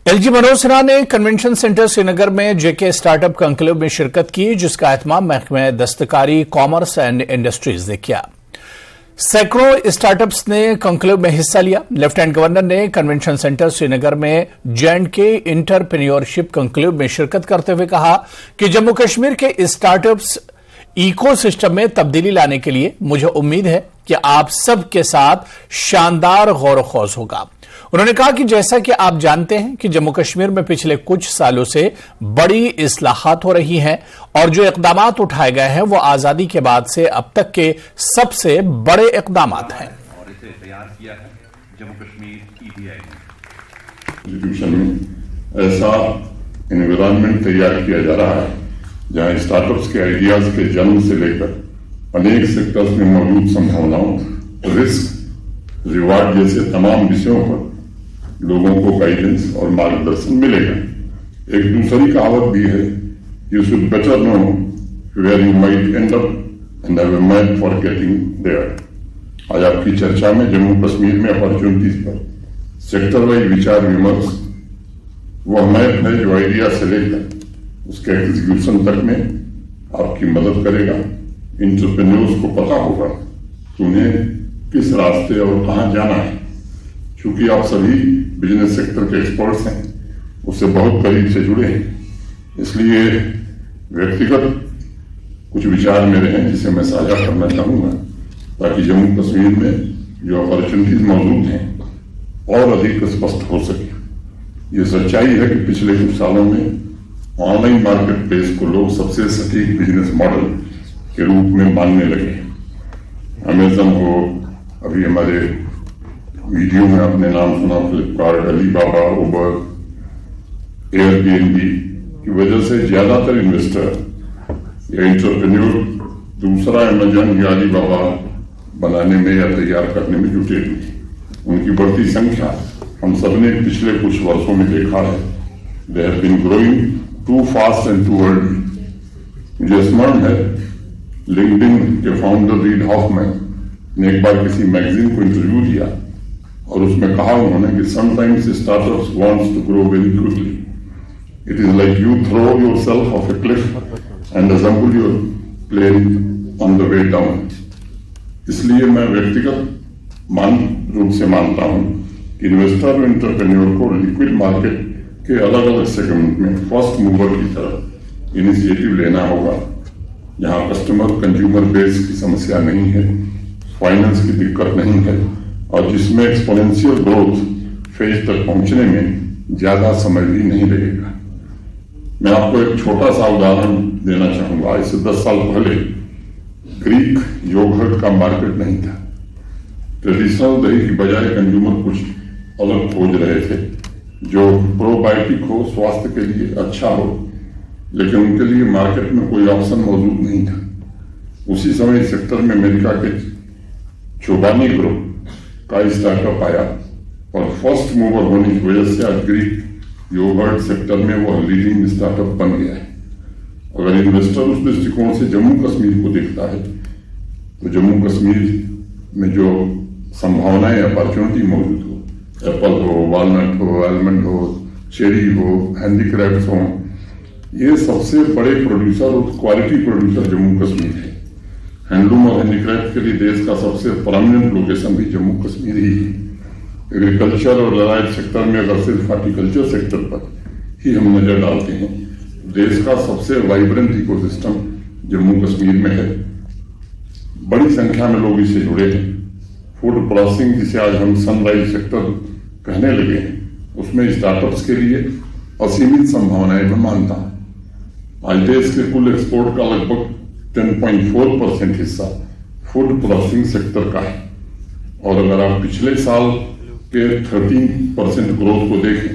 LG Manoj Sinha ने convention centre Srinagar में जेके startup conclave में शिरकत की, जिसका एहतमाम महकमे दस्तकारी, कॉमर्स एंड इंडस्ट्रीज ने किया। सैकड़ों स्टार्टअप्स ने कॉन्क्लेव में हिस्सा लिया। लेफ्टिनेंट गवर्नर ने कन्वेंशन सेंटर श्रीनगर में J&K इंटरप्रेन्योरशिप कॉन्क्लेव में शिरकत करते हुए कहा कि जम्मू कश्मीर के स्टार्टअप्स इकोसिस्टम में तब्दीली लाने के लिए मुझे उम्मीद है कि आप सबके साथ शानदार गौर-व-खौज होगा। उन्होंने कहा कि जैसा कि आप जानते हैं कि जम्मू कश्मीर में पिछले कुछ सालों से बड़ी इस्लाहात हो रही हैं और जो इकदामात उठाए गए हैं वो आजादी के बाद से अब तक के सबसे बड़े इकदामात हैं। और इसे तैयार किया है जम्मू कश्मीर EDI इंस्टीट्यूशन में ऐसा एनवायरनमेंट तैयार किया जा रहा है जहां स्टार्टअप्स के आइडियाज के जन्म से लेकर अनेक सेक्टर्स में मौजूद संभावनाओं, रिस्क, रिवार्ड जैसे तमाम विषयों पर लोगों को गाइडेंस और मार्गदर्शन मिलेगा। एक दूसरी कहावत भी है, you should better know where you might end up and have a map for getting there. आज आपकी चर्चा में जम्मू कश्मीर में अपॉर्चुनिटीज पर सेक्टर वाइज विचार विमर्श वह मैप है जो आइडिया से लेकर उसके एग्जीक्यूशन तक में आपकी मदद करेगा। एंटरप्रेन्योर्स को पता होगा कि उन्हें किस रास्ते और कहां जाना है। चूंकि आप सभी बिजनेस सेक्टर के एक्सपर्ट्स हैं, उससे बहुत करीब से जुड़े हैं, इसलिए व्यक्तिगत कुछ विचार मेरे हैं जिसे मैं साझा करना चाहूंगा ताकि जम्मू कश्मीर में जो अपॉर्चुनिटीज मौजूद हैं और अधिक स्पष्ट हो सके। ये सच्चाई है कि पिछले कुछ सालों में ऑनलाइन मार्केट प्लेस को लोग सबसे सटीक बिजनेस मॉडल के रूप में मानने लगे। अमेजन हो, अभी हमारे वीडियो में आपने नाम सुना फ्लिपकार्ट, अलीबाबा, उबर, एयरबीएनबी की वजह से ज्यादातर इन्वेस्टर या एंटरप्रेन्योर दूसरा अमेजन या अलीबाबा बनाने में या तैयार करने में जुटे हुए। उनकी बढ़ती संख्या हम सबने पिछले कुछ वर्षों में देखा है। They have been growing too fast and too early. मुझे स्मरण है लिंक्डइन के फाउंडर रीड हॉफमैन ने एक बार किसी मैगजीन को इंटरव्यू दिया और उसमें कहा उन्होंने कि sometimes startups wants to grow very quickly. It is like you throw yourself off a cliff and assemble your plane on the way down. इसलिए मैं व्यक्तिगत रूप से मानता हूं कि इन्वेस्टर और एंटरप्रेन्योर को लिक्विड मार्केट के अलग अलग सेगमेंट में फर्स्ट मूवर की तरफ इनिशिएटिव लेना होगा, जहां कस्टमर कंज्यूमर बेस की समस्या नहीं है, फाइनेंस की दिक्कत नहीं है और जिसमें एक्सपोनेंशियल ग्रोथ फेज तक पहुंचने में ज्यादा समय भी नहीं लगेगा। मैं आपको एक छोटा सा उदाहरण देना चाहूंगा। इससे 10 साल पहले ग्रीक योगर्ट का मार्केट नहीं था। ट्रेडिशनल दही की बजाय कंज्यूमर कुछ अलग खोज रहे थे जो प्रोबायोटिक हो, स्वास्थ्य के लिए अच्छा हो, लेकिन उनके लिए मार्केट में कोई ऑप्शन मौजूद नहीं था। उसी समय सेक्टर में अमेरिका के चोबानी ग्रुप का स्टार्टअप आया और फर्स्ट मूवर होने की वजह से आज ग्रीक योगर्ट सेक्टर में वह लीडिंग स्टार्टअप बन गया है। अगर इन्वेस्टर उस दृष्टिकोण से जम्मू कश्मीर को देखता है तो जम्मू कश्मीर में जो संभावनाएं, अपॉर्चुनिटी मौजूद हो, एप्पल हो, वॉलनट हो, आलमंड हो, चेरी हो, हैंडीक्राफ्ट हो, ये सबसे बड़े प्रोड्यूसर और क्वालिटी प्रोड्यूसर जम्मू कश्मीर है। हैंडलूम और हैंडीक्राफ्ट के लिए देश का सबसे परमानेंट लोकेशन भी जम्मू कश्मीर ही है। एग्रीकल्चर और लराइट सेक्टर में अगर सिर्फ हॉर्टिकल्चर सेक्टर पर ही हम नजर डालते हैं, देश का सबसे वाइब्रेंट इकोसिस्टम जम्मू कश्मीर में है। बड़ी संख्या में लोग इससे जुड़े हैं। फूड प्रोसेसिंग, जिसे आज हम सनराइज सेक्टर कहने लगे हैं, उसमें स्टार्टअप्स के लिए असीमित संभावनाएं मैं मानता हूं। आज देश के कुल एक्सपोर्ट का लगभग 10.4% हिस्सा फूड प्रोसेसिंग सेक्टर का है और अगर आप पिछले साल के 13% ग्रोथ को देखें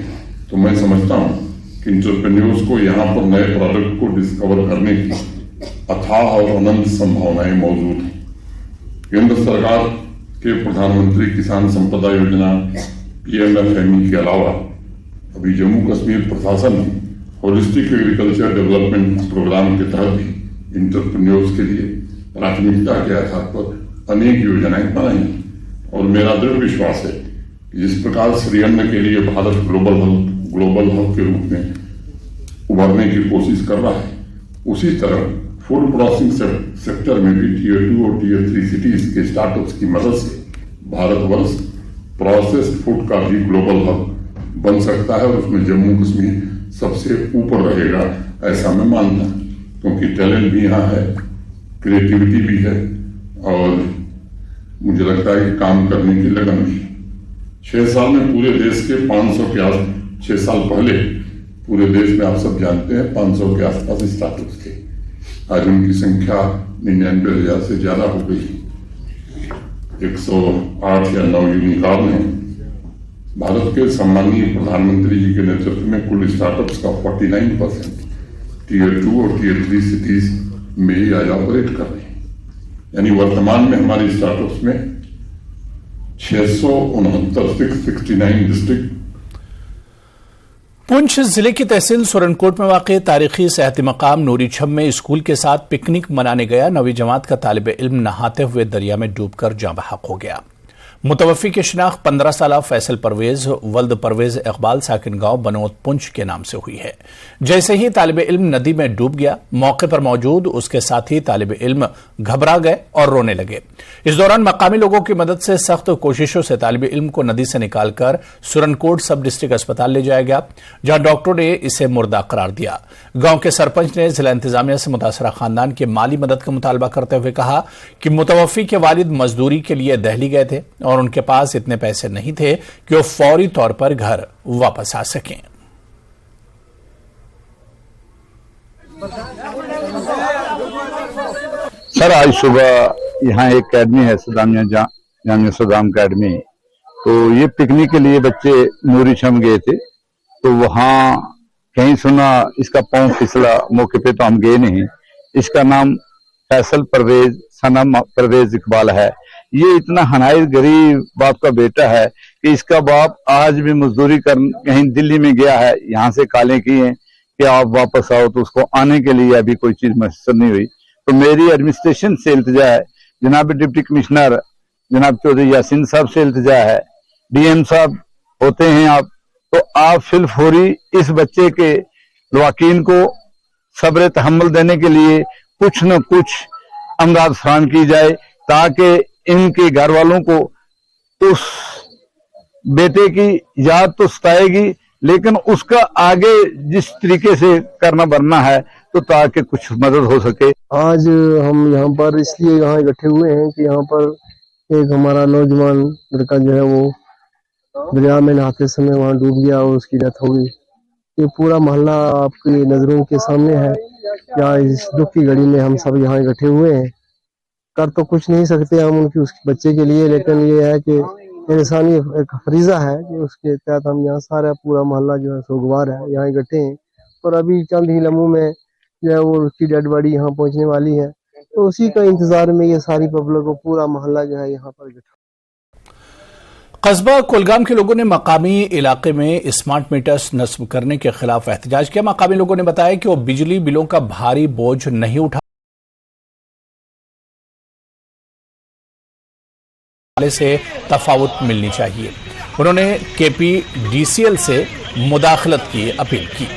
तो मैं समझता हूं कि एंटरप्रेन्योर्स को यहां पर नए प्रोडक्ट को डिस्कवर करने की अथाह और अनंत संभावनाएं मौजूद हैं। केंद्र सरकार के प्रधानमंत्री किसान संपदा योजना PMFME के अलावा अभी जम्मू कश्मीर प्रशासन ने होलिस्टिक एग्रीकल्चर डेवलपमेंट प्रोग्राम के तहत भी एंटरप्रेन्योर्स के लिए प्राथमिकता के आधार पर अनेक योजनाएं बनाई और मेरा दृढ़ विश्वास है जिस प्रकार श्री अन्न के लिए भारत ग्लोबल हब के रूप में उभरने की कोशिश कर रहा है, उसी तरह फूड प्रोसेसिंग सेक्टर में भी टीयर 2 और टीयर 3 सिटीज के स्टार्टअप्स की मदद से भारतवर्ष प्रोसेस्ड फूड का भी ग्लोबल हब बन सकता है और उसमें जम्मू कश्मीर सबसे ऊपर रहेगा, ऐसा मैं मानता हूं, क्योंकि टैलेंट भी यहाँ है, क्रिएटिविटी भी है और मुझे लगता है कि काम करने की लगन भी। 6 साल में पूरे देश के 500 के आस 6 साल पहले पूरे देश में आप सब जानते हैं 500 के आसपास स्टार्टअप्स थे। आज उनकी संख्या 99,000 से ज्यादा हो गई। 108 या 9 यूनिकॉर्न है। भारत के सम्माननीय प्रधानमंत्री जी के नेतृत्व में कुल स्टार्टअप्स का 49% टीयर 2 और टीयर 3 सिटीज में ही आज ऑपरेट कर रहे हैं। यानी वर्तमान में हमारे स्टार्टअप्स में 669 डिस्ट्रिक्ट। पुंछ जिले की तहसील सुरनकोट में वाक़ तारीखी सेहती मकाम नूरी छम में स्कूल के साथ पिकनिक मनाने गया 9वीं जमात का तालिब इल्म नहाते हुए दरिया में डूबकर जाँ बहक हो गया। मुतवफ़ी की शिनाख्त 15 साला फैसल परवेज वल्द परवेज इकबाल साकिन गांव बनोत पुंछ के नाम से हुई है। जैसे ही तालिब इल्म नदी में डूब गया, मौके पर मौजूद उसके साथी तालिब इल्म घबरा गए और रोने लगे। इस दौरान मकामी लोगों की मदद से सख्त कोशिशों से तालिब इल्म को नदी से निकालकर सुरनकोट सब डिस्ट्रिक्ट अस्पताल ले जाया गया, जहां डॉक्टरों ने इसे मुर्दा करार दिया। गांव के सरपंच ने जिला इंतजामिया से मुतासरा खानदान की माली मदद का मुतालबा करते हुए कहा कि मुतवफ़ी के वालिद मजदूरी के लिए दहली गए थे और उनके पास इतने पैसे नहीं थे कि वो फौरी तौर पर घर वापस आ सकें। सर, आज सुबह यहाँ एक अकेडमी है जामिया सदाम अकेडमी, तो ये पिकनिक के लिए बच्चे नूरी छम गए थे। तो वहाँ कहीं सुना इसका पांव फिसला, मौके पे तो हम गए नहीं। इसका नाम फैसल परवेज सनम परवेज इकबाल है। ये इतना हनायत गरीब बाप का बेटा है कि इसका बाप आज भी मजदूरी कर कहीं दिल्ली में गया है, यहाँ से कालें की हैं कि आप वापस आओ, तो उसको आने के लिए अभी कोई चीज मैसर नहीं हुई। तो मेरी एडमिनिस्ट्रेशन से इल्तिजा है, जनाब डिप्टी कमिश्नर जनाब चौधरी यासीन साहब से इल्तिजा है, डीएम साहब होते हैं आप, तो आप फिलफौरी इस बच्चे के लवाकीन को सब्र तहम्मुल देने के लिए कुछ न कुछ अमदाद फराहम की जाए, ताकि इनके घर वालों को उस बेटे की याद तो सताएगी, लेकिन उसका आगे जिस तरीके से करना बनना है तो ताकि कुछ मदद हो सके। आज हम यहाँ पर इसलिए यहाँ इकट्ठे हुए हैं कि यहाँ पर एक हमारा नौजवान लड़का जो है वो दरिया में नहाते समय वहाँ डूब गया और उसकी डेथ हो गई। ये पूरा मोहल्ला आपकी नजरों के सामने है। या इस दुख की घड़ी में हम सब यहाँ इकट्ठे हुए हैं। कर तो कुछ नहीं सकते हम उनकी उस बच्चे के लिए, लेकिन ये है कि इंसानी एक फरीजा है कि उसके तहत हम यहाँ सारा पूरा मोहल्ला जो है सोगवार है, यहाँ इकट्ठे हैं। और अभी चंद ही लम्हों में जो है वो उसकी डेड बॉडी यहाँ पहुँचने वाली है, तो उसी का इंतजार में ये सारी पब्लिक को पूरा मोहल्ला जो है यहाँ पर इकट्ठा। कस्बा कुलगाम के लोगों ने मकामी इलाके में स्मार्ट मीटर्स नस्ब करने के खिलाफ एहतजाज किया। मकामी लोगों ने बताया कि वो बिजली बिलों का भारी बोझ नहीं उठा से तफावत मिलनी चाहिए। उन्होंने KPDCL से मुदाखलत की अपील की।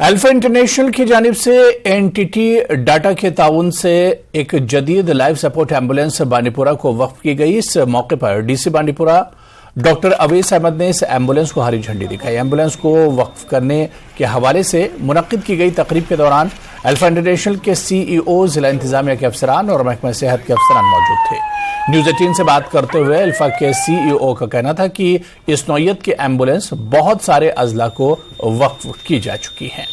अल्फा इंटरनेशनल की जानिब से एनटीटी डाटा के ताउन से एक जदीद लाइफ सपोर्ट एम्बुलेंस बांडीपुरा को वक्फ की गई। इस मौके पर डीसी बांडीपुरा डॉक्टर अवैस अहमद ने इस एम्बुलेंस को हरी झंडी दिखाई। एम्बुलेंस को वक्फ करने के हवाले से मुनक्किद की गई तकरीब के दौरान अल्फा इंटरनेशनल के CEO, जिला इंतजामिया के अफसरान और महकमा सेहत के अफसरान मौजूद थे। न्यूज 18 से बात करते हुए अल्फा के CEO का कहना था कि इस नौयत की एम्बुलेंस बहुत सारे अजला को वक्फ की जा चुकी है।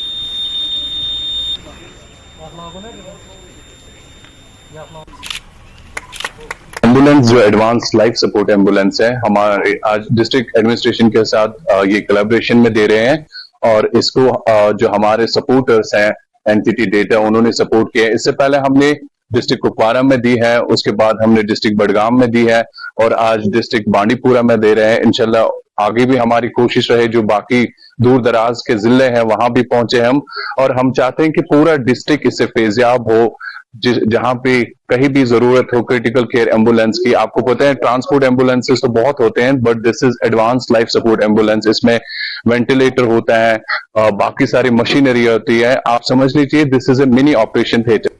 एम्बुलेंस जो एडवांस लाइफ सपोर्ट एम्बुलेंस है, हमारे आज डिस्ट्रिक्ट एडमिनिस्ट्रेशन के साथ ये कोलैबोरेशन में दे रहे हैं और इसको जो हमारे सपोर्टर्स हैं एनटीटी डेटा, उन्होंने सपोर्ट किया। इससे पहले हमने डिस्ट्रिक्ट कुपवारा में दी है, उसके बाद हमने डिस्ट्रिक्ट बडगाम में दी है और आज डिस्ट्रिक्ट बांडीपुरा में दे रहे हैं। इंशाल्लाह आगे भी हमारी कोशिश रहे, जो बाकी दूर दराज के जिले हैं वहां भी पहुंचे हम, और हम चाहते हैं कि पूरा डिस्ट्रिक्ट इससे फेजियाब हो। जहां पे कहीं भी जरूरत हो क्रिटिकल केयर एम्बुलेंस की, आपको पता है ट्रांसपोर्ट एम्बुलेंसेस तो बहुत होते हैं, but this is advance life support ambulance. इसमें वेंटिलेटर होता है, बाकी सारी मशीनरी होती है। आप समझ लीजिए this is a mini operation theatre.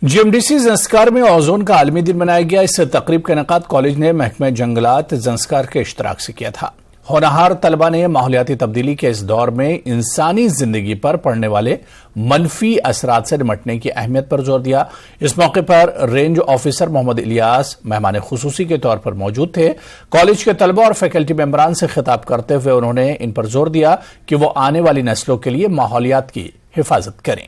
GMDC Zanskar में ओजोन का आलमी दिन मनाया गया। इस तकरीब का इनेकाद कॉलेज ने महकमे जंगलात ज़ंस्कार के इश्तराक से किया था। होनहार तलबा ने माहौलियाती तब्दीली के इस दौर में इंसानी जिंदगी पर पड़ने वाले मनफी असरात से निपटने की अहमियत पर जोर दिया। इस मौके पर रेंज ऑफिसर मोहम्मद इलियास मेहमान खुसूसी के तौर पर मौजूद थे। कॉलेज के तलबा और फैकल्टी मेंबरान से खिताब करते हुए उन्होंने इन पर जोर दिया कि वो आने वाली नस्लों के लिए माहौलियात की हिफाजत करें।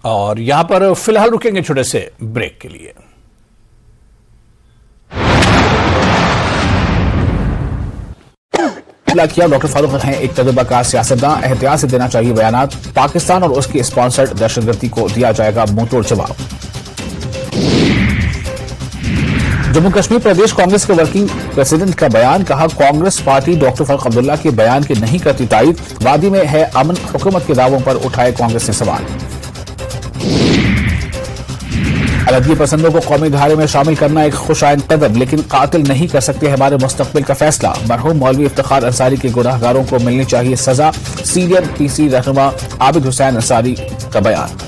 और यहां पर फिलहाल रुकेंगे छोटे से ब्रेक के लिए। किया डॉक्टर फारूक हैं एक तजुर्बाकार सियासतदान, एहतियात से देना चाहिए बयानात। पाकिस्तान और उसकी स्पॉन्सर्ड दहशतगर्दी को दिया जाएगा मुंहतोड़ जवाब। जम्मू कश्मीर प्रदेश कांग्रेस के वर्किंग प्रेसिडेंट का बयान, कहा कांग्रेस पार्टी डॉक्टर फारूक अब्दुल्ला के बयान की नहीं करती तायीद। वादी में है अमन, हुकूमत के दावों पर उठाए कांग्रेस ने सवाल। अलदगी पसंदों को कौमी धारे में शामिल करना एक खुशाइन कदम, लेकिन कातिल नहीं कर सकते हमारे मुस्तकबिल का फैसला। मरहूम मौलवी इफ्तिखार अंसारी के गुनाहगारों को मिलनी चाहिए सजा। सीनियर पीसी रहनुमा आबिद हुसैन अंसारी का बयान।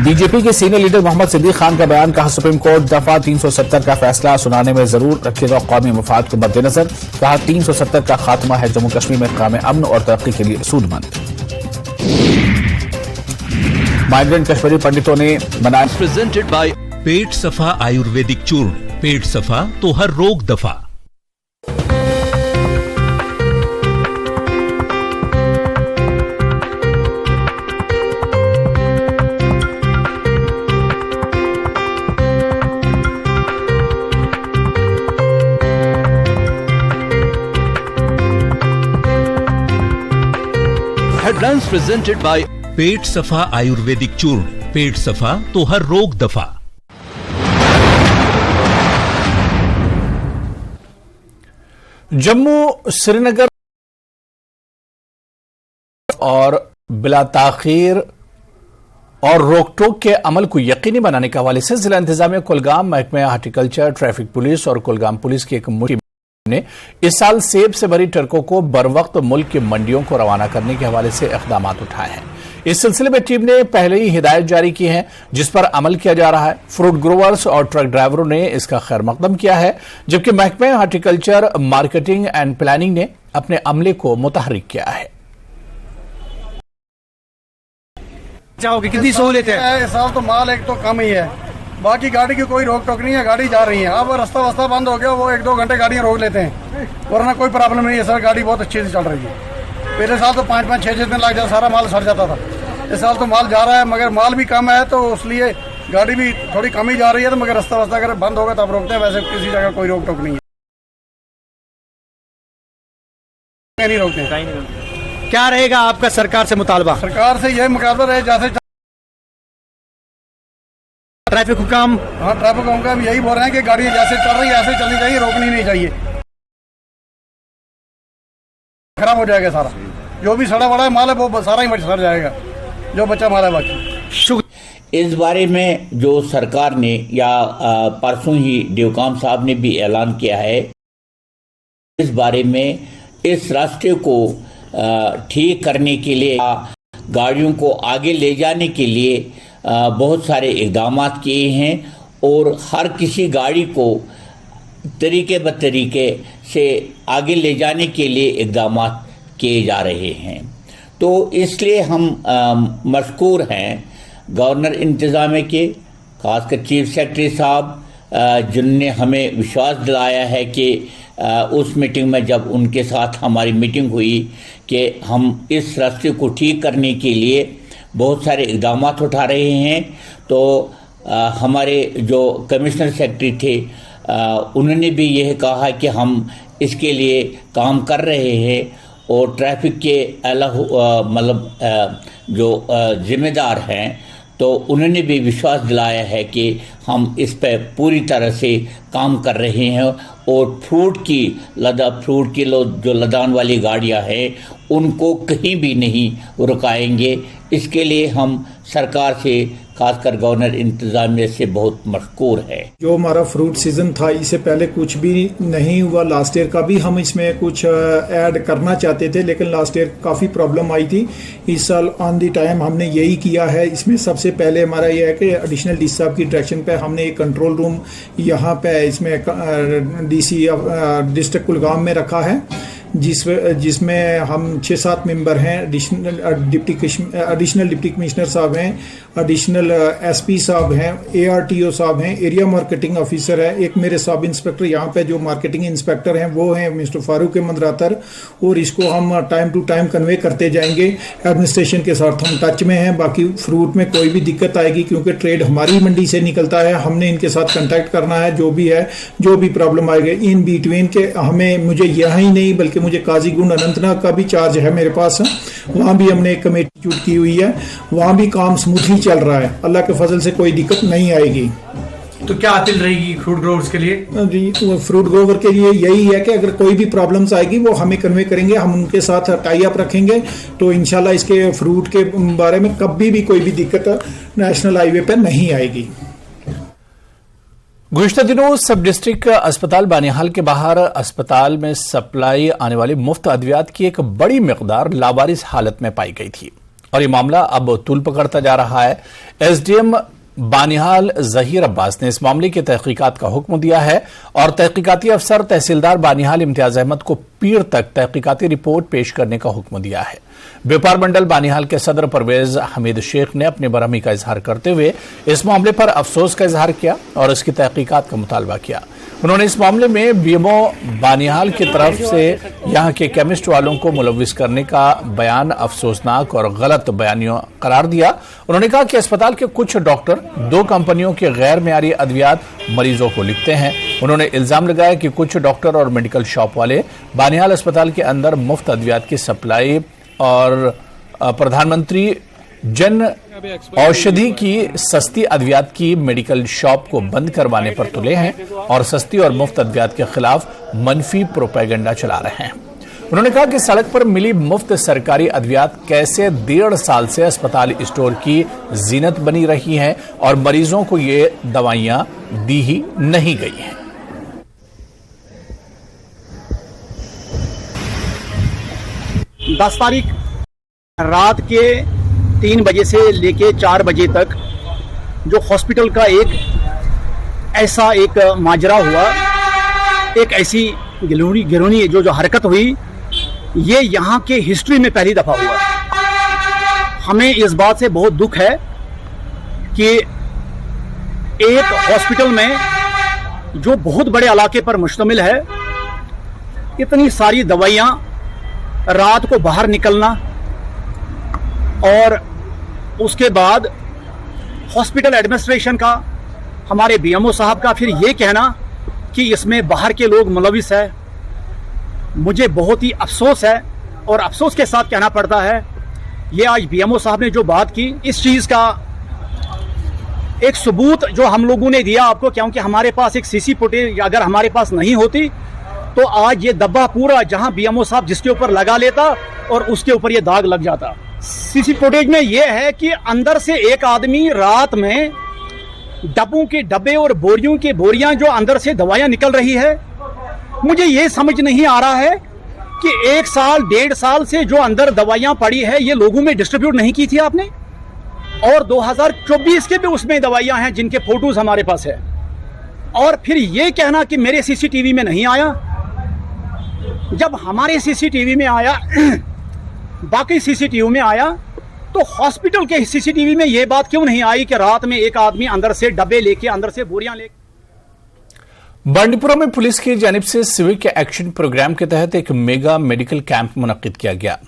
बीजेपी के सीनियर लीडर मोहम्मद सिद्दीक खान का बयान, कहा सुप्रीम कोर्ट दफा 370 का फैसला सुनाने में जरूर रखेगा कौमी मफाद को मद्देनजर। कहा 370 का खात्मा है जम्मू कश्मीर में क़याम अमन और तरक्की के लिए सूदमंद। माइग्रेंट कश्मीरी पंडितों ने बनाया प्रेजेंटेड बाय पेट सफा आयुर्वेदिक चूर्ण। पेट सफा तो हर रोग दफा। हेडलाइंस प्रेजेंटेड बाय पेट सफा आयुर्वेदिक चूर्ण। पेट सफा तो हर रोग दफा। जम्मू श्रीनगर और बिला ताखीर और रोकटोक के अमल को यकीनी बनाने के हवाले से जिला इंतजामिया कुलगाम, महकमा हार्टिकल्चर, ट्रैफिक पुलिस और कुलगाम पुलिस की एक मुहिम ने इस साल सेब से भरी ट्रकों को बरवक्त मुल्क की मंडियों को रवाना करने के हवाले से इक़दाम उठाए हैं। इस सिलसिले में टीम ने पहले ही हिदायत जारी की है, जिस पर अमल किया जा रहा है। फ्रूट ग्रोवर्स और ट्रक ड्राइवरों ने इसका खैर मकदम किया है, जबकि महकमा हार्टिकल्चर, मार्केटिंग एंड प्लानिंग ने अपने अमले को मुतहर्रिक किया है। चाहोगे कितनी सहूलियत है? इस साल तो माल एक तो कम ही है, बाकी गाड़ी की कोई रोक टोक नहीं है, गाड़ी जा रही है। अब रास्ता वास्ता बंद हो गया, वो 1-2 घंटे गाड़ियां रोक लेते हैं, वरना कोई प्रॉब्लम नहीं है सर। गाड़ी बहुत अच्छे से चल रही है। पहले साल तो 5-5, 6-6 दिन लग जाता, सारा माल सड़ जाता था। इस साल तो माल जा रहा है, मगर माल भी कम है तो इसलिए गाड़ी भी थोड़ी कम ही जा रही है। तो मगर रास्ता वास्ता अगर बंद होगा तब रोकते हैं, वैसे किसी जगह कोई रोक टोक नहीं है, नहीं रोकते हैं। क्या रहेगा आपका सरकार से मुतालबा? सरकार से यह मुतालबा रहे जैसे ट्रैफिक हुकाम, हाँ ट्रैफिक हुकाम यही बोल रहे हैं कि गाड़ियां जैसे चल रही है ऐसे चलनी चाहिए, रोकनी नहीं चाहिए। खराब हो जाएगा सारा, जो भी सड़ा बड़ा है माल है वो सारा ही सड़ जाएगा, जो बच्चा माल है बाकी। इस बारे में जो सरकार ने या परसों ही ड्यूकाम साहब ने भी ऐलान किया है, इस बारे में इस रास्ते को ठीक करने के लिए, गाड़ियों को आगे ले जाने के लिए बहुत सारे इक़दाम किए हैं और हर किसी गाड़ी को तरीके ब तरीके से आगे ले जाने के लिए इक़दाम किए जा रहे हैं। तो इसलिए हम मशकूर हैं गवर्नर इंतज़ामिया के, खासकर चीफ सेक्रेटरी साहब, जिनने हमें विश्वास दिलाया है कि उस मीटिंग में जब उनके साथ हमारी मीटिंग हुई कि हम इस रास्ते को ठीक करने के लिए बहुत सारे इक़दाम उठा रहे हैं। तो हमारे जो कमिश्नर सेक्रेटरी थे उन्होंने भी यह कहा कि हम इसके लिए काम कर रहे हैं और ट्रैफिक के जो जिम्मेदार हैं, तो उन्होंने भी विश्वास दिलाया है कि हम इस पर पूरी तरह से काम कर रहे हैं और फ्रूट की जो लदान वाली गाड़ियां हैं उनको कहीं भी नहीं रुकाएंगे। इसके लिए हम सरकार से, खासकर गवर्नर इंतजामिया से बहुत मशकूर है। जो हमारा फ्रूट सीजन था, इससे पहले कुछ भी नहीं हुआ। लास्ट ईयर का भी हम इसमें कुछ ऐड करना चाहते थे, लेकिन लास्ट ईयर काफ़ी प्रॉब्लम आई थी। इस साल ऑन दी टाइम हमने यही किया है। इसमें सबसे पहले हमारा यह है कि एडिशनल डी साहब की डायरेक्शन पे हमने एक कंट्रोल रूम यहाँ पे इसमें डीसी डिस्ट्रिक्ट कुलगाम में रखा है, जिसमें हम 6-7 मेंबर हैं। एडिशनल डिप्टी कमिश्नर साहब हैं, एडिशनल एसपी साहब हैं, ARTO साहब हैं, एरिया मार्केटिंग ऑफिसर है, एक मेरे सब इंस्पेक्टर यहाँ पे जो मार्केटिंग इंस्पेक्टर हैं वो हैं मिस्टर फारूक अहमद रातर, और इसको हम टाइम टू टाइम कन्वे करते जाएंगे। एडमिनिस्ट्रेशन के साथ हम टच में हैं। बाकी फ्रूट में कोई भी दिक्कत आएगी, क्योंकि ट्रेड हमारी मंडी से निकलता है, हमने इनके साथ कंटेक्ट करना है। जो भी प्रॉब्लम आएगी इन बिटवीन के, मुझे यहाँ ही नहीं बल्कि मुझे काजीगुंड अनंतनाग का भी चार्ज है मेरे पास। वहाँ भी हमने एक कमेटी चूट की हुई है, वहाँ भी काम स्मूथली चल रहा है। अल्लाह के फजल से कोई दिक्कत नहीं आएगी। तो क्या अपील रहेगी फ्रूट ग्रोवर्स के लिए? जी, फ्रूट ग्रोवर के लिए यही है कि अगर कोई भी प्रॉब्लम्स आएगी वो हमें कन्वे करेंगे, हम उनके साथ टाई अप रखेंगे, तो इंशाल्लाह इसके फ्रूट के बारे में कभी भी कोई भी दिक्कत नेशनल हाईवे पर नहीं आएगी। गुज़िश्ता दिनों सब डिस्ट्रिक्ट अस्पताल बानिहाल के बाहर अस्पताल में सप्लाई आने वाली मुफ्त अद्वियात की एक बड़ी मिकदार लावारिस हालत में पाई गई थी और ये मामला अब तूल पकड़ता जा रहा है। SDM बानिहाल जहीर अब्बास ने इस मामले की तहकीकात का हुक्म दिया है और तहकीकाती अफसर तहसीलदार बानिहाल इम्तियाज अहमद को पीर तक तहकीकाती रिपोर्ट पेश करने का हुक्म दिया है। व्यापार मंडल बानिहाल के सदर परवेज हमीद शेख ने अपनी बरहमी का इजहार करते हुए इस मामले पर अफसोस का इजहार किया और इसकी तहकीकात का मुतालबा किया। उन्होंने इस मामले में BMO बानिहाल की तरफ से यहाँ के केमिस्ट वालों को मुलविस करने का बयान अफसोसनाक और गलत बयानियों करार दिया। उन्होंने कहा कि अस्पताल के कुछ डॉक्टर 2 कंपनियों के गैर मेयारी अद्वियात मरीजों को लिखते हैं। उन्होंने इल्जाम लगाया कि कुछ डॉक्टर और मेडिकल शॉप वाले बानिहाल अस्पताल के अंदर मुफ्त अद्वियात की सप्लाई और प्रधानमंत्री जन औषधि की सस्ती अद्वियात की मेडिकल शॉप को बंद करवाने पर तुले हैं और सस्ती और मुफ्त अद्वियात के खिलाफ मनफी प्रोपेगेंडा चला रहे हैं। उन्होंने कहा कि सड़क पर मिली मुफ्त सरकारी अद्वियात कैसे 1.5 साल से अस्पताल स्टोर की जीनत बनी रही हैं और मरीजों को ये दवाइयां दी ही नहीं गई हैं। दस तारीख रात के 3 बजे से लेके 4 बजे तक जो हॉस्पिटल का ऐसा एक माजरा हुआ, एक ऐसी गिरोनी जो हरकत हुई, ये यहाँ के हिस्ट्री में पहली दफा हुआ। हमें इस बात से बहुत दुख है कि एक हॉस्पिटल में जो बहुत बड़े इलाके पर मुश्तमिल है, इतनी सारी दवाइयाँ, रात को बाहर निकलना और उसके बाद हॉस्पिटल एडमिनिस्ट्रेशन का, हमारे BMO साहब का फिर ये कहना कि इसमें बाहर के लोग मुलविस है। मुझे बहुत ही अफसोस है और अफसोस के साथ कहना पड़ता है, ये आज BMO साहब ने जो बात की, इस चीज़ का एक सबूत जो हम लोगों ने दिया आपको, क्योंकि हमारे पास एक CC फुटेज अगर हमारे पास नहीं होती तो आज ये दब्बा पूरा जहां BMO साहब जिसके ऊपर लगा लेता और उसके ऊपर ये दाग लग जाता। CC फुटेज में ये है कि अंदर से एक आदमी रात में डब्बों के डब्बे और बोरियों के बोरियां जो अंदर से दवाइयां निकल रही है। मुझे ये समझ नहीं आ रहा है कि 1 साल 1.5 साल से जो अंदर दवाइयां पड़ी है, ये लोगों में डिस्ट्रीब्यूट नहीं की थी आपने, और 2024 के भी उसमें दवाइयां हैं जिनके फोटोज हमारे पास है। और फिर ये कहना कि मेरे CCTV में नहीं आया, जब हमारे CCTV में आया, बाकी CCTV में आया, तो हॉस्पिटल के CCTV में ये बात क्यों नहीं आई कि रात में एक आदमी अंदर से डब्बे लेके, अंदर से बोरियां लेके। बांडीपुरा में पुलिस की जानिब से सिविक एक्शन प्रोग्राम के तहत एक मेगा मेडिकल कैंप मुनक्किद किया गया।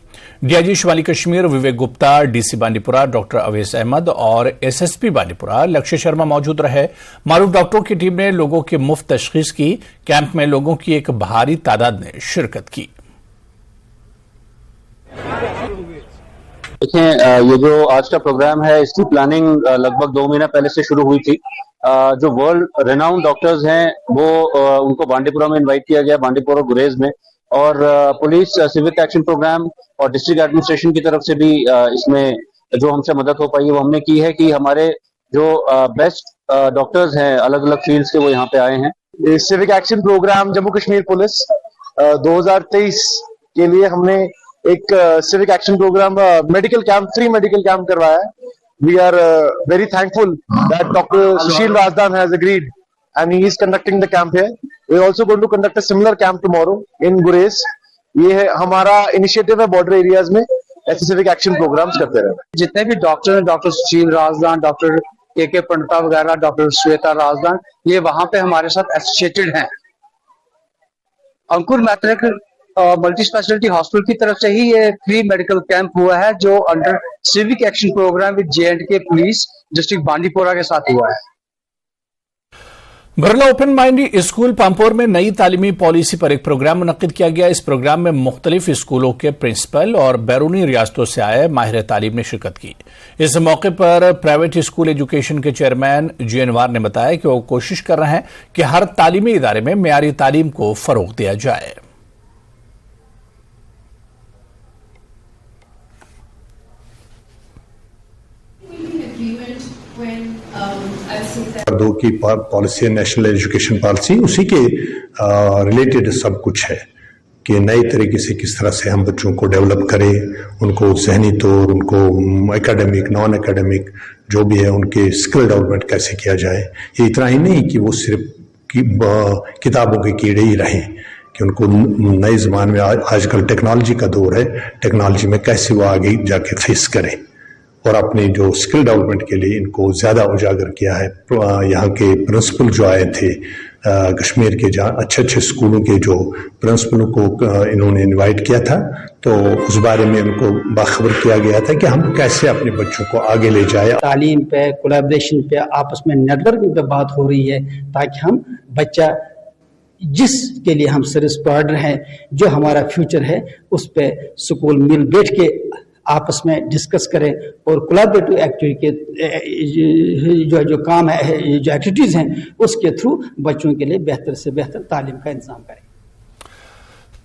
DIG शुमाली कश्मीर विवेक गुप्ता, DC बांडीपुरा डॉक्टर अवैस अहमद और SSP बांडीपुरा लक्ष्य शर्मा मौजूद रहे। मारूफ डॉक्टरों की टीम ने लोगों की मुफ्त तशखीस की। कैंप में लोगों की एक भारी तादाद ने शिरकत की। देखें, ये जो आज का प्रोग्राम है इसकी प्लानिंग लगभग 2 महीना पहले से शुरू हुई थी। जो वर्ल्ड रेनाउंड डॉक्टर्स हैं वो उनको बांडीपुरा में इनवाइट किया गया, बांडीपुरा गुरेज में, और पुलिस सिविक एक्शन प्रोग्राम और डिस्ट्रिक्ट एडमिनिस्ट्रेशन की तरफ से भी इसमें जो हमसे मदद हो पाई वो हमने की है कि हमारे जो बेस्ट डॉक्टर्स हैं अलग अलग फील्ड्स के वो यहाँ पे आए हैं। Civic action programme Jammu Kashmir police 2023 के लिए हमने एक civic action programme medical camp, free medical camp करवाया है। We are very thankful that Dr. Sushil Razdan has agreed and he is conducting the camp here. We are also going to conduct a similar camp tomorrow in Gurez. ये है हमारा initiative है border areas में ऐसे civic action programmes करते रहे। जितने भी डॉक्टर हैं, डॉक्टर सुशील राजदान, डॉक्टर के पंडिता वगैरह, डॉक्टर श्वेता राजदान, ये वहां पे हमारे साथ एसोसिएटेड हैं। अंकुर मैत्रिक मल्टी स्पेशलिटी हॉस्पिटल की तरफ से ही ये फ्री मेडिकल कैंप हुआ है जो under civic action programme with J&K police district Bandipora के साथ हुआ है। Birla open mind school Pampore में नई तालीमी पॉलिसी पर एक प्रोग्राम मुनक्किद किया गया। इस प्रोग्राम में मुख्तलिफ स्कूलों के प्रिंसिपल और बैरूनी रियासतों से आए माहिर तालीम ने शिरकत की। इस मौके पर प्राइवेट स्कूल एजुकेशन के चेयरमैन जी अनवार ने बताया कि वो कोशिश कर रहे हैं कि हर तालीमी इदारे में मेयारी तालीम को फरोग दिया जाए। दो की पॉलिसी है नेशनल एजुकेशन पॉलिसी, उसी के रिलेटेड सब कुछ है कि नए तरीके से किस तरह से हम बच्चों को डेवलप करें, उनको जहनी तौर, उनको एकेडमिक नॉन एकेडमिक जो भी है उनके स्किल डेवलपमेंट कैसे किया जाए। ये इतना ही नहीं कि वो सिर्फ किताबों के कीड़े ही रहें, कि उनको नए ज़माने में आजकल टेक्नोलॉजी का दौर है, टेक्नोलॉजी में कैसे वो आगे जाके फेस करें, और अपनी जो स्किल डेवलपमेंट के लिए इनको ज़्यादा उजागर किया है। यहाँ के प्रिंसिपल जो आए थे कश्मीर के, जहाँ अच्छे अच्छे स्कूलों के जो प्रिंसिपलों को इन्होंने इनवाइट किया था, तो उस बारे में उनको बाखबर किया गया था कि हम कैसे अपने बच्चों को आगे ले जाए। तालीम पे, कोलैबोरेशन पे, आपस में नेटवर्किंग पे बात हो रही है ताकि हम बच्चा जिसके लिए हम सर्विस प्रोवाइडर हैं, जो हमारा फ्यूचर है, उस पे स्कूल मिल बैठ के आपस में डिस्कस करें और कोलैबोरेटिव एक्टिविटी के जो काम है, जो एक्टिविटीज हैं, उसके थ्रू बच्चों के लिए बेहतर से बेहतर तालीम का इंतजाम करें।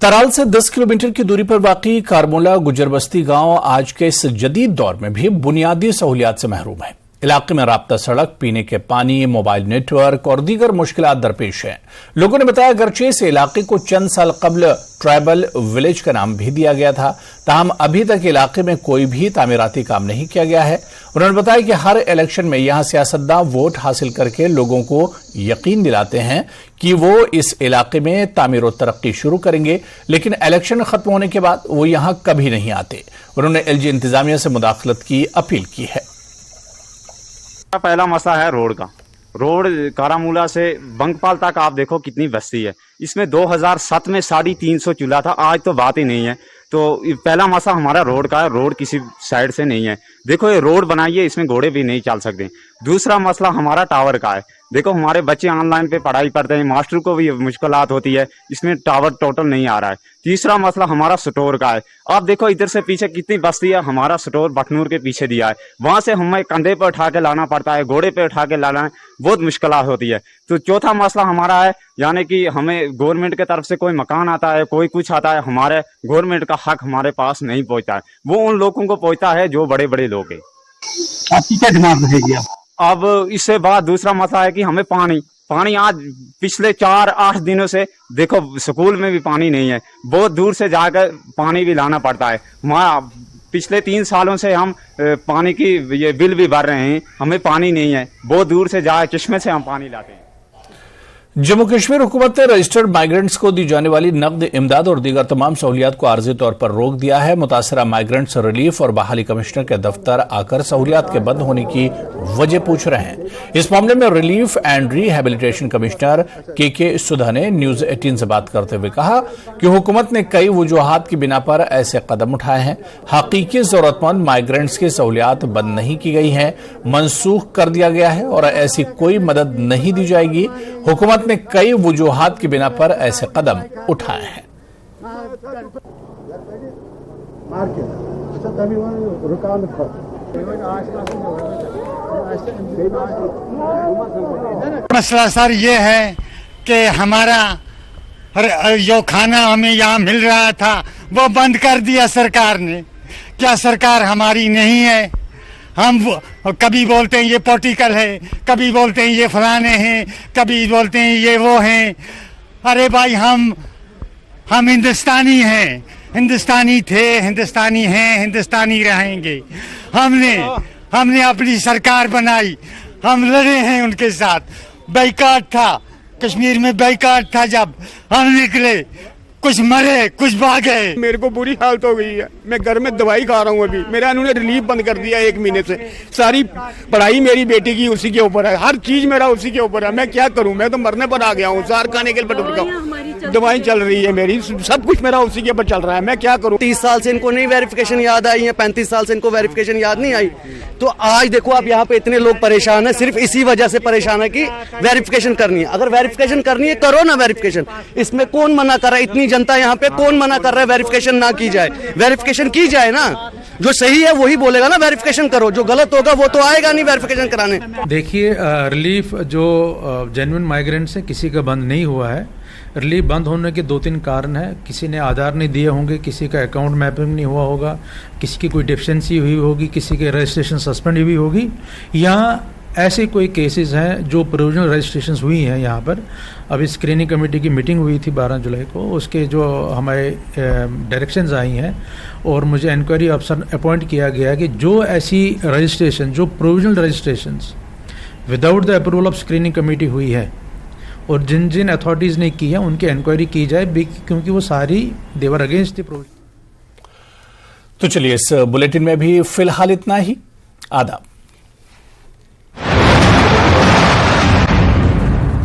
तराल से 10 किलोमीटर की दूरी पर वाक़ई कारमोला गुजरबस्ती गांव आज के इस जदीद दौर में भी बुनियादी सहूलियात से महरूम है। इलाके में राब्ता सड़क, पीने के पानी, मोबाइल नेटवर्क और दीगर मुश्किलात दरपेश हैं। लोगों ने बताया अगरचे इस इलाके को चंद साल कबल ट्राइबल विलेज का नाम भी दिया गया था, ताहम अभी तक इलाके में कोई भी तामीराती काम नहीं किया गया है। उन्होंने बताया कि हर इलेक्शन में यहां सियासतदान वोट हासिल करके लोगों को यकीन दिलाते हैं कि वो इस इलाके में तामीर और तरक्की शुरू करेंगे, लेकिन इलेक्शन खत्म होने के बाद वो यहां कभी नहीं आते। उन्होंने LG इंतजामिया से मुदाखलत की अपील की है। पहला मसला है रोड का। रोड कारामूला से बंगपाल तक आप देखो कितनी बस्ती है। इसमें 2007 में 350 चूल्हा था, आज तो बात ही नहीं है। तो पहला मसला हमारा रोड का है, रोड किसी साइड से नहीं है। देखो ये रोड बनाइए, इसमें घोड़े भी नहीं चल सकते। दूसरा मसला हमारा टावर का है। देखो हमारे बच्चे ऑनलाइन पे पढ़ाई पढ़ते हैं, मास्टर को भी मुश्किलात होती है, इसमें टावर टोटल नहीं आ रहा है। तीसरा मसला हमारा स्टोर का है। आप देखो इधर से पीछे कितनी बस्ती है, हमारा स्टोर बखनूर के पीछे दिया है, वहां से हमें कंधे पर उठा के लाना पड़ता है, घोड़े पे उठा के लाना है, बहुत मुश्किलात होती है। तो चौथा मसला हमारा है, यानी कि हमें गवर्नमेंट की तरफ से कोई मकान आता है, कोई कुछ आता है, हमारे गवर्नमेंट का हक हमारे पास नहीं पहुंचता है। वो उन लोगों को पहुंचता है जो बड़े बड़े लोग हैं। आपकी क्या डिमांड रहेगी? अब इससे बाद दूसरा मसला है कि हमें पानी आज पिछले 4-8 दिनों से देखो स्कूल में भी पानी नहीं है, बहुत दूर से जाकर पानी भी लाना पड़ता है। पिछले 3 सालों से हम पानी की ये बिल भी भर रहे हैं, हमें पानी नहीं है, बहुत दूर से जाकर चश्मे से हम पानी लाते हैं। जम्मू कश्मीर हुकूमत ने रजिस्टर्ड माइग्रेंट्स को दी जाने वाली नकद इमदाद और दीगर तमाम सहूलियात को आर्जी तौर पर रोक दिया है। मुतासरा माइग्रेंट्स रिलीफ और बहाली कमिश्नर के दफ्तर आकर सहूलियात के बंद होने की वजह पूछ रहे हैं। इस मामले में रिलीफ एंड रिहेबिलिटेशन कमिश्नर के सुधा ने न्यूज 18 से बात करते हुए कहा कि हुकूमत ने कई वजूहात की बिना पर ऐसे कदम उठाए हैं। हकीकी जरूरतमंद माइग्रेंट्स की सहूलियात बंद नहीं की गई हैं, मनसूख कर दिया गया है और ऐसी कोई मदद नहीं दी जाएगी। हुकूमत ने कई वजूहात की बिना पर ऐसे कदम उठाए हैं। मसला सर ये है कि हमारा जो खाना हमें यहाँ मिल रहा था वो बंद कर दिया सरकार ने। क्या सरकार हमारी नहीं है? हम कभी बोलते हैं ये पॉलिटिकल है, कभी बोलते हैं ये फलाने हैं, कभी बोलते हैं ये वो हैं। अरे भाई हम हिंदुस्तानी हैं, हिंदुस्तानी थे, हिंदुस्तानी हैं, हिंदुस्तानी रहेंगे। हमने अपनी सरकार बनाई, हम लड़े हैं उनके साथ। बाइकाट था, कश्मीर में बाइकाट था, जब हम निकले कुछ मरे कुछ भागे। मेरे को बुरी हालत हो गई है, मैं घर में दवाई खा रहा हूँ अभी। मेरा इन्होंने रिलीफ बंद कर दिया 1 महीने से। सारी पढ़ाई मेरी बेटी की उसी के ऊपर है, हर चीज मेरा उसी के ऊपर है। मैं क्या करूँ, मैं तो मरने पर आ गया हूँ। सार खाने के लिए दवाई चल रही है मेरी, सब कुछ मेरा उसी के ऊपर चल रहा है। मैं क्या करूँ? 30 साल से इनको नहीं वेरिफिकेशन याद आई है, 35 साल से इनको वेरिफिकेशन याद नहीं आई। तो आज देखो आप यहाँ पे इतने लोग परेशान है, सिर्फ इसी वजह से परेशान है कि वेरिफिकेशन करनी है। अगर वेरिफिकेशन करनी है करो ना वेरिफिकेशन, इसमें कौन मना कर रहा है? इतनी जनता यहाँ पे, कौन मना कर रहा है वेरिफिकेशन ना की जाए? वेरिफिकेशन की जाए ना, जो सही है वही बोलेगा ना वेरिफिकेशन करो, जो गलत होगा वो तो आएगा नहीं वेरिफिकेशन कराने। देखिए रिलीफ जो जेन्युइन माइग्रेंट्स है किसी का बंद नहीं हुआ है। रिलीफ बंद होने के 2-3 कारण हैं। किसी ने आधार नहीं दिए होंगे, किसी का अकाउंट मैपिंग नहीं हुआ होगा, किसी की कोई डेफिशिएंसी हुई होगी, किसी के रजिस्ट्रेशन सस्पेंड हुई होगी, या ऐसे कोई केसेस हैं जो प्रोविजनल रजिस्ट्रेशन हुई हैं यहाँ पर। अभी स्क्रीनिंग कमेटी की मीटिंग हुई थी 12 जुलाई को, उसके जो हमारे डायरेक्शंस आई हैं और मुझे इंक्वायरी अफसर अपॉइंट किया गया कि जो ऐसी रजिस्ट्रेशन, जो provisional registrations without the approval of screening committee हुई है और जिन जिन अथॉरिटीज़ ने की है उनकी इंक्वायरी की जाए, क्योंकि वो सारी देवर अगेंस्ट द प्रोविजन। तो चलिए इस बुलेटिन में भी फिलहाल इतना ही। आदाब।